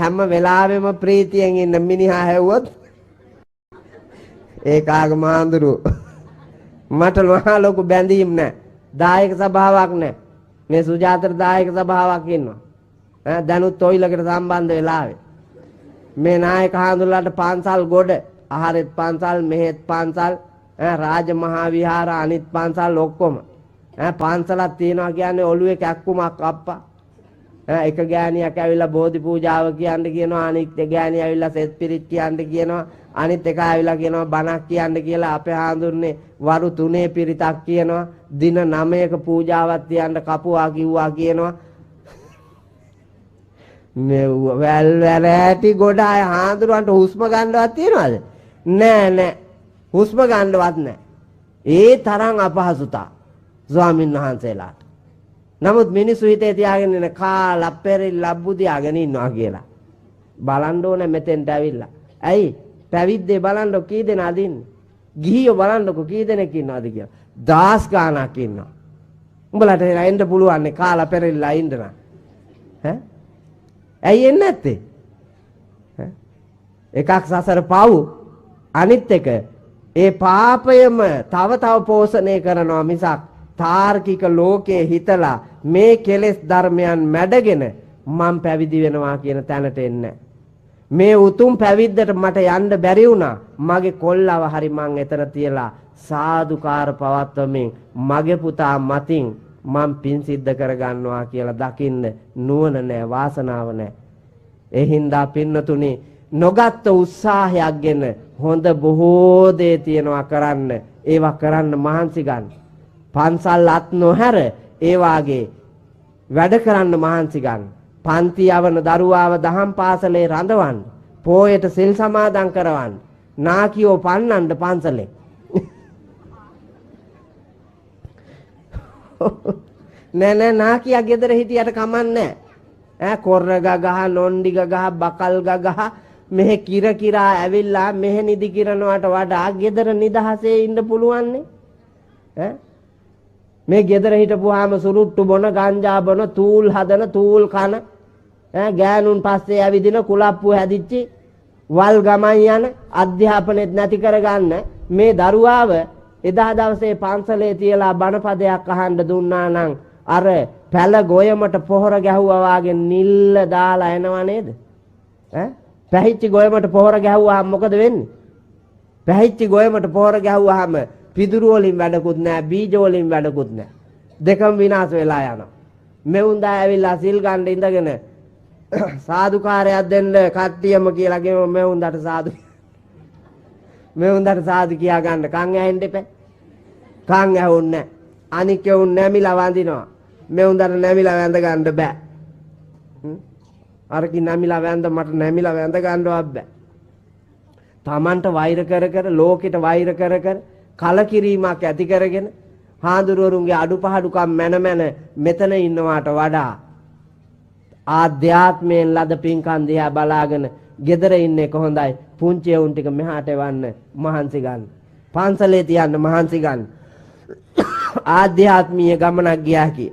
හැම වෙලාවෙම ප්‍රීතියෙන් ඉන්න මිනිහා හැවුවොත් ඒක ආගම හාමුදුරු මට මහා ලොකු බැඳීම් නැහැ. දායක සභාවක් නැහැ. මේ සුජාතට දායක සභාවක් ඉන්නවා. දැනුත් ඔයිලකට සම්බන්ධ වෙලාවේ මේ නායක හාමුදුරුවන්ට පන්සල් ගොඩ ආහාරෙත් පන්සල් මෙහෙත් පන්සල් රාජ මහා විහාර අනිත් පන්සල් ඔක්කොම පන්සලක් තියනවා කියන්නේ ඔළුවේ කැක්කුමක් අප්පා. එක ගෑණියක් ඇවිල්ලා බෝධි පූජාව කියන්න කියනවා, අනිත් ගෑණිය ඇවිල්ලා සෙත් පිරිත් කියන්න කියනවා, අනිත් එක ඇවිල්ලා කියනවා බණක් කියන්න කියලා. අපේ හාමුදුරනේ වරු 3 පිරිතක් කියනවා, දින 9ක පූජාවක් තියන්න කපුවා කිව්වා කියනවා. මේ වැල් වැරෑටි ගොඩ අය හාමුදුරන්ට හුස්ම ගන්නවත් තියනවද? නෑ හුස්ම ගන්නවත් නෑ. ඒ තරම් අපහසුතා ස්වාමීන් වහන්සේලාට. නමුත් මිනිස්සු හිතේ තියාගෙන ඉන්න කාලා පෙරිලා බුදියාගෙන ඉන්නවා කියලා. බලන්න ඕනේ මෙතෙන්ට ඇවිල්ලා. ඇයි? පැවිද්දේ බලන්න කී දෙනාද ඉන්නේ? ගිහියෝ බලන්නකො කී දෙනෙක් ඉන්නවද කියලා. 10 ගාණක් ඉන්නවා. උඹලට එන්න පුළුවන් නේ කාලා පෙරිලා ඉන්න නම්. ඇයි එන්නේ නැත්තේ? එකක් සසර පව්, අනිත් එක ඒ පාපයම තව පෝෂණය කරනවා මිසක් තාර්කික ලෝකයේ හිතලා මේ කෙලෙස් ධර්මයන් මැඩගෙන මම පැවිදි වෙනවා කියන තැනට එන්නේ. මේ උතුම් පැවිද්දට මට යන්න බැරි වුණා. මගේ කොල්ලව හරි මං එතන තියලා සාදුකාර පවත්වමින් මගේ පුතා මතින් මම පින් සිද්ධ කරගන්නවා කියලා දකින්න නුවණ නැහැ, වාසනාව නැහැ. ඒ හින්දා පින්නතුනි නොගත් උත්සාහයක්ගෙන හොඳ බොහෝ දේ තියනවා කරන්න. ඒවා කරන්න මහන්සි ගන්න. පන්සල් අත් නොහැර ඒ වාගේ වැඩ කරන්න මහන්සි ගන්න. පන්ති යවන දරුවාව දහම් පාසලේ රඳවන්න. පොයට සිල් සමාදන් කරවන්න. නාකියෝ පන්නන්න පන්සලේ. නෑ නාකියා ගෙදර හිටියට කමන්නේ නෑ. කොර්ර ගගහ, නොන්ඩි ගගහ, බකල් ගගහ මෙහෙ කිර කිරා ඇවිල්ලා මෙහෙ නිදි කිරනවට වඩා ගෙදර නිදහසේ ඉන්න පුළුවන් නේ. මේ ගෙදර හිටපුවාම සුරුට්ටු බොන, ගංජා බොන, තූල් හදන, තූල් කන, ගෑනුන් පස්සේ ඇවිදින කුලප්පු හැදිච්චි වල් ගමන් යන අධ්‍යාපනයේත් නැති කරගන්න මේ දරුවාව එදා දවසේ පන්සලේ තියලා බණපදයක් අහන්න දුන්නා නම් අර පැල ගොයමට පොහොර ගැහුවා වාගේ නිල්ල දාලා එනවා නේද? පැහිච්ච ගොයමට පොහොර ගැහුවාම මොකද වෙන්නේ? පැහිච්ච ගොයමට පොහොර ගැහුවාම පිදුරු වලින් වැඩකුත් නැහැ, බීජ වලින් වැඩකුත් නැහැ. දෙකම විනාශ වෙලා යනවා. මෙවුන්දා ඇවිල්ලා සිල් ගන්න ඉඳගෙන සාදුකාරයක් දෙන්න කට්ටියම කියලා ගෙම මෙවුන්දට සාදු කියා ගන්න කන් ඇහෙන්න එපා. කන් ඇහුන්නේ නැහැ. අනික උන් නැමිලා වඳිනවා. මෙවුන්දට නැමිලා වැඳ ගන්න බෑ. අරකි නැමිලා වැඳ මට නැමිලා වැඳ ගන්නවත් බෑ. Tamanට වෛර කර ලෝකෙට වෛර කර කලකිරීමක් ඇති කරගෙන හාඳුරුවරුන්ගේ අඩුපහඩුකම් මැන මෙතන ඉන්නවාට වඩා ආධ්‍යාත්මයෙන් ලද පින්කම් දිහා බලාගෙන ගෙදර ඉන්නේ කොහොඳයි. පුංචි උන් ටික මෙහාට එවන්න මහන්සි ගන්න. පන්සලේ තියන්න මහන්සි ගන්න. ආධ්‍යාත්මීය ගමනක් ගියා කි